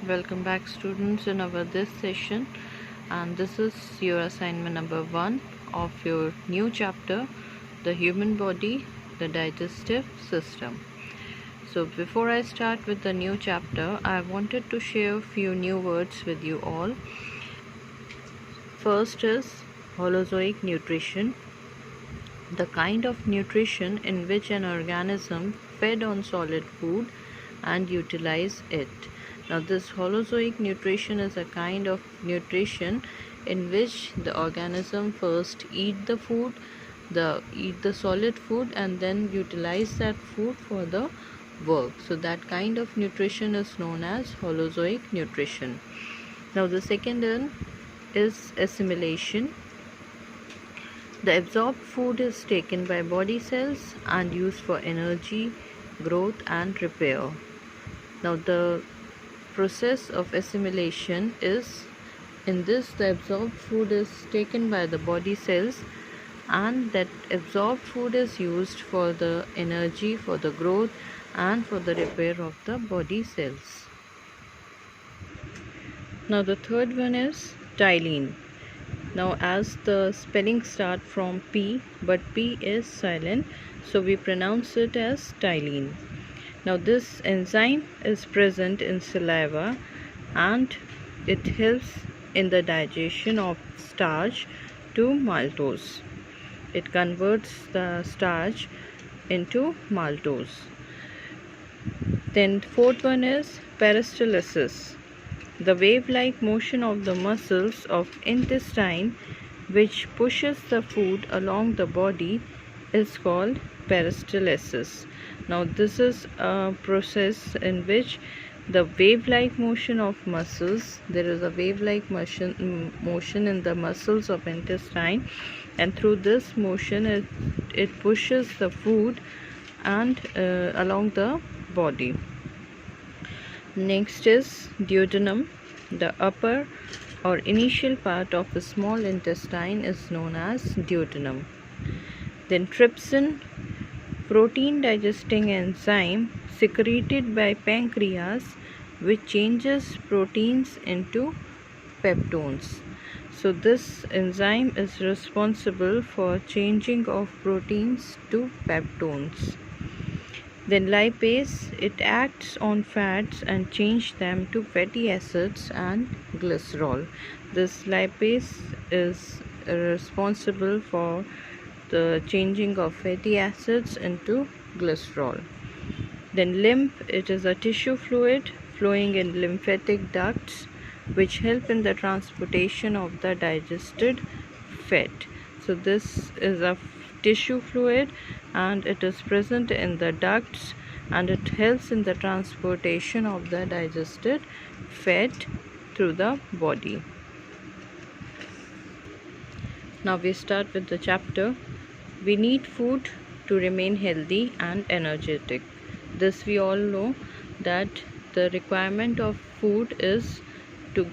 Welcome back, students, in our this session, and this is your assignment number 1 of your new chapter, the human body, the digestive system. So before I start with the new chapter, I wanted to share a few new words with you all. First is holozoic nutrition, the kind of nutrition in which an organism fed on solid food and utilize it. Now, this holozoic nutrition is a kind of nutrition in which the organism first eat the solid food, and then utilize that food for the work. So that kind of nutrition is known as holozoic nutrition. Now, the second one is assimilation. The absorbed food is taken by body cells and used for energy, growth, and repair. Now, the process of assimilation is, in this, the absorbed food is taken by the body cells, and that absorbed food is used for the energy, for the growth, and for the repair of the body cells. Now, the third one is ptyalin. Now, as the spelling start from P, but P is silent, so we pronounce it as ptyalin. Now, this enzyme is present in saliva, and it helps in the digestion of starch to maltose. It converts the starch into maltose. Then fourth one is peristalsis. The wave-like motion of the muscles of intestine, which pushes the food along the body, is called peristalsis. Now, this is a process in which the wave-like motion of muscles, there is a wave-like motion in the muscles of intestine, and through this motion it pushes the food and along the body. Next is duodenum. The upper or initial part of the small intestine is known as duodenum. Then trypsin, protein digesting enzyme secreted by pancreas, which changes proteins into peptones. So this enzyme is responsible for changing of proteins to peptones. Then lipase, it acts on fats and change them to fatty acids and glycerol. This lipase is responsible for the changing of fatty acids into glycerol. Then lymph, it is a tissue fluid flowing in lymphatic ducts, which help in the transportation of the digested fat. So this is a tissue fluid, and it is present in the ducts, and it helps in the transportation of the digested fat through the body. Now we start with the chapter. We need food to remain healthy and energetic. This we all know, that the requirement of food is to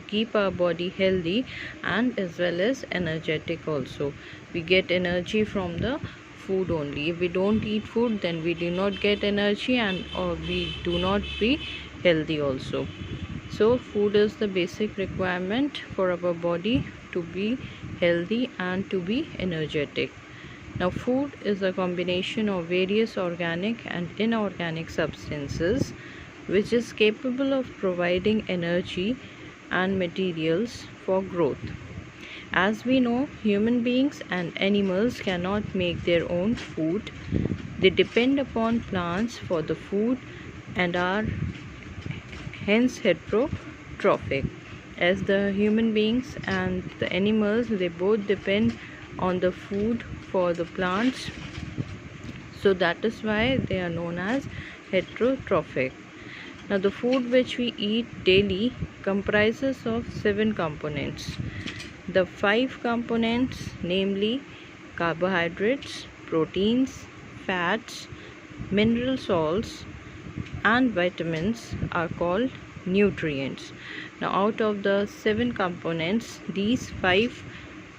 keep our body healthy and as well as energetic also. We get energy from the food only. If we don't eat food, then we do not get energy, or we do not be healthy also. So food is the basic requirement for our body to be healthy and to be energetic. Now, food is a combination of various organic and inorganic substances which is capable of providing energy and materials for growth. As we know, human beings and animals cannot make their own food. They depend upon plants for the food and are hence heterotrophic. As the human beings and the animals, they both depend on the food for the plants, so that is why they are known as heterotrophic. Now, the food which we eat daily comprises of 7 components. The 5 components, namely carbohydrates, proteins, fats, mineral salts, and vitamins, are called nutrients. Now, out of the 7 components, these 5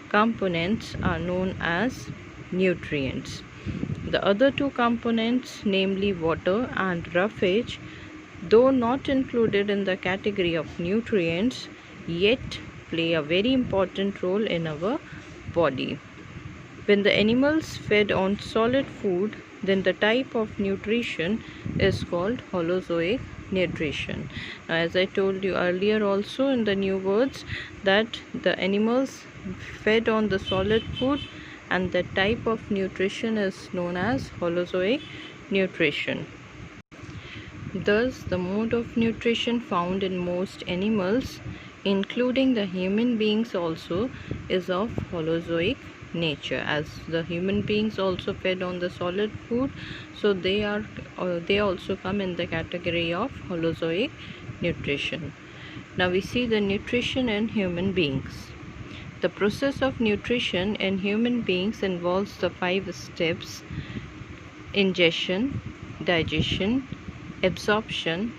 components are known as nutrients. The other 2 components, namely water and roughage, though not included in the category of nutrients, yet play a very important role in our body. When the animals fed on solid food, then the type of nutrition is called holozoic nutrition. Now, as I told you earlier also in the new words, that the animals fed on the solid food and the type of nutrition is known as holozoic nutrition. Thus, the mode of nutrition found in most animals, including the human beings also, is of holozoic nature. As the human beings also fed on the solid food, so they also come in the category of holozoic nutrition. Now we see the nutrition in human beings. The process of nutrition in human beings involves the 5 steps: ingestion, digestion, absorption,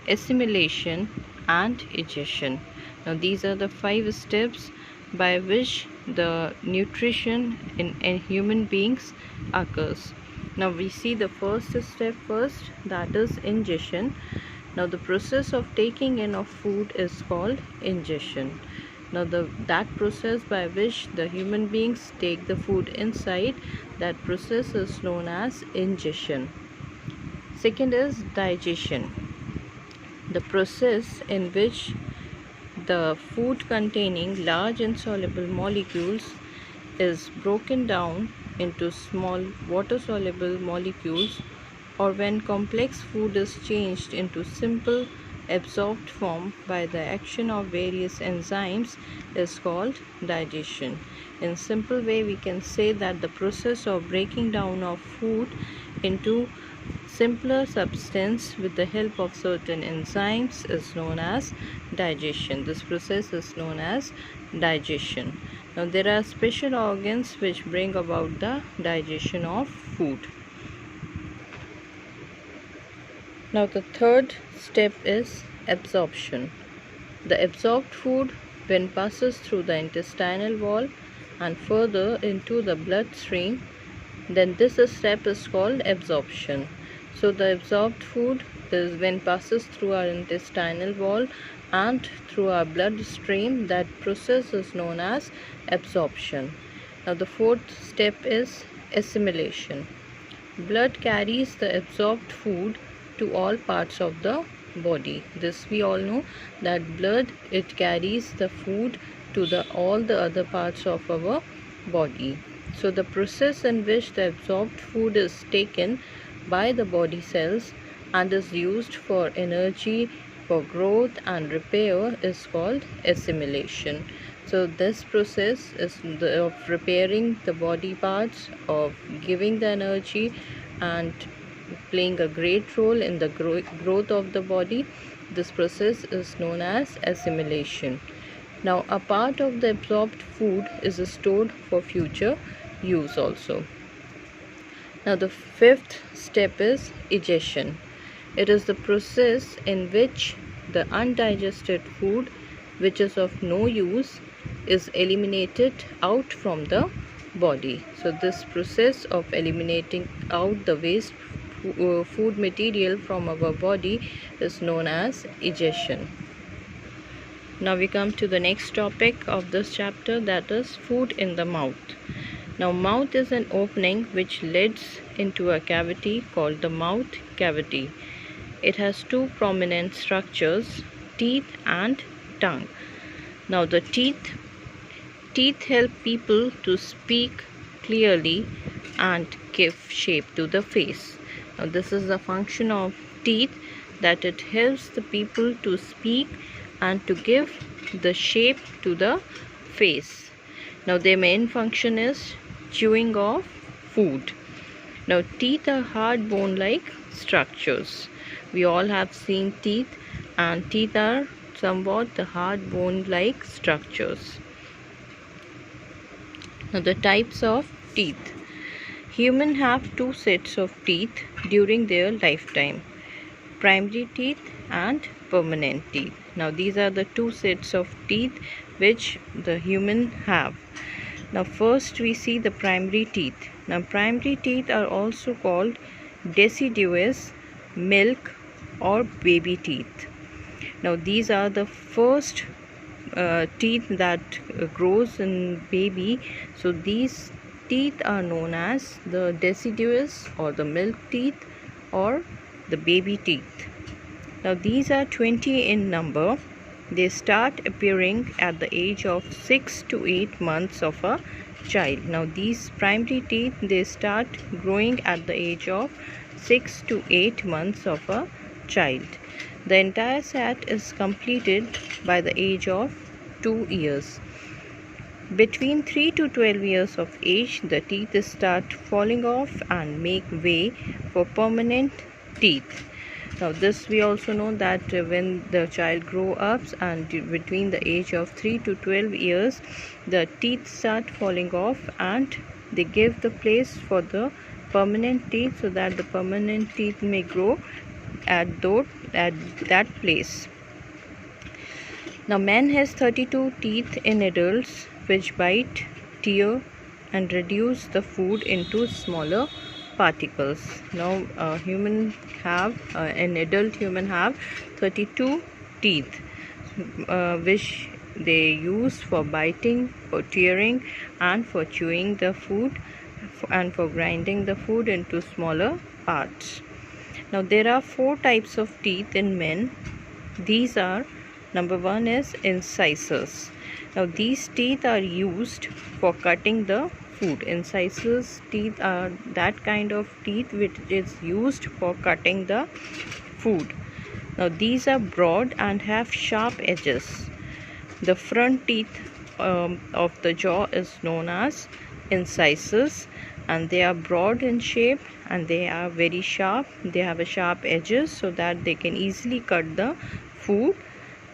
assimilation, and egestion. Now these are the 5 steps by which the nutrition in human beings occurs. Now we see the first step first, that is ingestion. Now the process of taking in of food is called ingestion. Now that process by which the human beings take the food inside, that process is known as ingestion. Second is digestion, the process in which the food containing large insoluble molecules is broken down into small water-soluble molecules, or when complex food is changed into simple absorbed form by the action of various enzymes, is called digestion. In simple way, we can say that the process of breaking down of food into simpler substance with the help of certain enzymes is known as digestion. This process is known as digestion. Now there are special organs which bring about the digestion of food. Now the third step is absorption. The absorbed food, when passes through the intestinal wall and further into the bloodstream, then this step is called absorption. So the absorbed food is when passes through our intestinal wall and through our bloodstream, that process is known as absorption. Now the fourth step is assimilation. Blood carries the absorbed food to all parts of the body. This we all know, that blood, it carries the food to all the other parts of our body. So the process in which the absorbed food is taken by the body cells and is used for energy, for growth and repair is called assimilation. So this process is of repairing the body parts, of giving the energy and playing a great role in the growth of the body. This process is known as assimilation. Now a part of the absorbed food is stored for future use also. Now the fifth step is egestion. It is the process in which the undigested food, which is of no use, is eliminated out from the body. So this process of eliminating out the waste food material from our body is known as egestion. Now we come to the next topic of this chapter, that is food in the mouth. Now mouth is an opening which leads into a cavity called the mouth cavity. It has 2 prominent structures, teeth and tongue. Now the teeth help people to speak clearly and give shape to the face. Now this is the function of teeth, that it helps the people to speak and to give the shape to the face. Now their main function is chewing of food. Now teeth are hard bone like structures. We all have seen teeth, and teeth are somewhat the hard bone like structures. Now the types of teeth. Humans have 2 sets of teeth during their lifetime: primary teeth and permanent teeth. Now these are the 2 sets of teeth which the human have. Now first we see the primary teeth. Now primary teeth are also called deciduous, milk, or baby teeth. Now these are the first teeth that grows in baby. So these teeth are known as the deciduous or the milk teeth or the baby teeth. Now these are 20 in number. They start appearing at the age of 6 to 8 months of a child. Now these primary teeth, they start growing at the age of 6 to 8 months of a child. The entire set is completed by the age of 2 years. Between 3 to 12 years of age, the teeth start falling off and make way for permanent teeth. Now this we also know that when the child grows up and between the age of 3 to 12 years, the teeth start falling off and they give the place for the permanent teeth, so that the permanent teeth may grow at that place. Now man has 32 teeth in adults, which bite, tear and reduce the food into smaller particles. Now an adult human have 32 teeth, which they use for biting, for tearing and for chewing the food and for grinding the food into smaller parts. Now there are 4 types of teeth in men. These are, number 1 is incisors. Now these teeth are used for cutting the food. Incisors teeth are that kind of teeth which is used for cutting the food. Now these are broad and have sharp edges. The front teeth of the jaw is known as incisors, and they are broad in shape and they are very sharp. They have a sharp edges so that they can easily cut the food.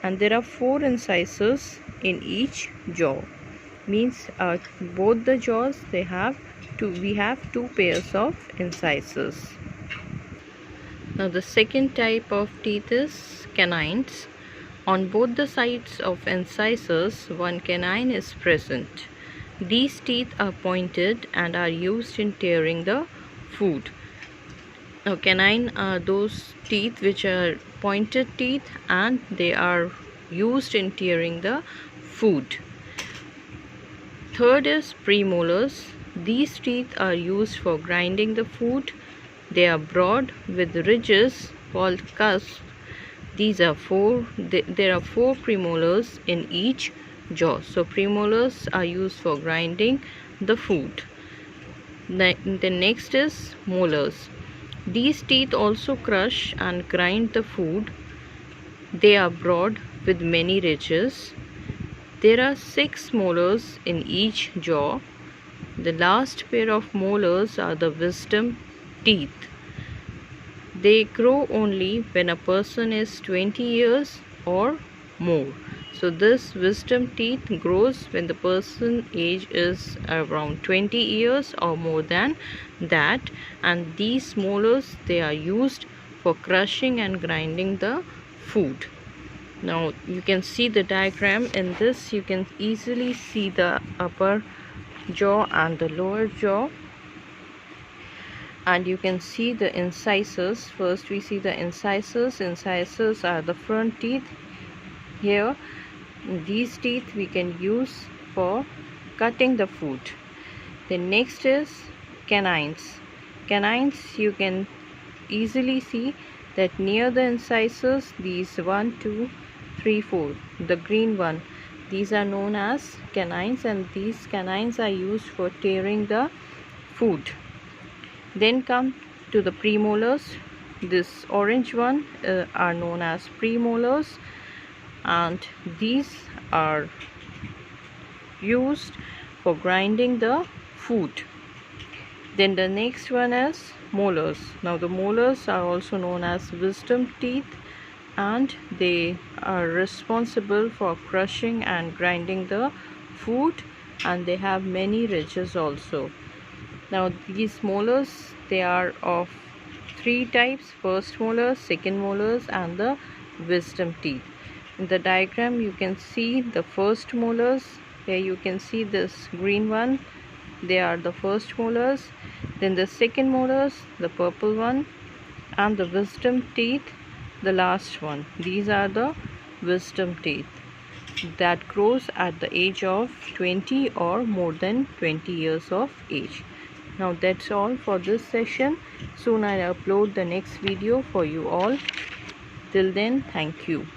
And there are 4 incisors in each jaw. Means both the jaws we have 2 pairs of incisors. Now the second type of teeth is canines. On both the sides of incisors, one canine is present. These teeth are pointed and are used in tearing the food. Now canine are those teeth which are pointed teeth and they are used in tearing the food. Third is premolars. These teeth are used for grinding the food. They are broad with ridges called cusps. There are 4 premolars in each jaw. So premolars are used for grinding the food. The next is molars. These teeth also crush and grind the food. They are broad with many ridges. There are 6 molars in each jaw. The last pair of molars are the wisdom teeth. They grow only when a person is 20 years or more. So this wisdom teeth grows when the person age is around 20 years or more than that, and these molars, they are used for crushing and grinding the food. Now you can see the diagram. In this you can easily see the upper jaw and the lower jaw, and you can see the incisors. First we see the incisors. Incisors are the front teeth. Here these teeth we can use for cutting the food. The next is canines. Canines, you can easily see that near the incisors, these 1, 2, 3, 4, the green one, these are known as canines, and these canines are used for tearing the food. Then come to the premolars. This orange one are known as premolars, and these are used for grinding the food. Then the next one is molars. Now the molars are also known as wisdom teeth, and they are responsible for crushing and grinding the food, and they have many ridges also. Now these molars, they are of 3 types: first molars, second molars, and the wisdom teeth. In the diagram you can see the first molars. Here you can see this green one, they are the first molars. Then the second molars, the purple one, and the wisdom teeth, the last one. These are the wisdom teeth that grows at the age of 20 or more than 20 years of age. Now that's all for this session. Soon I'll upload the next video for you all. Till then, thank you.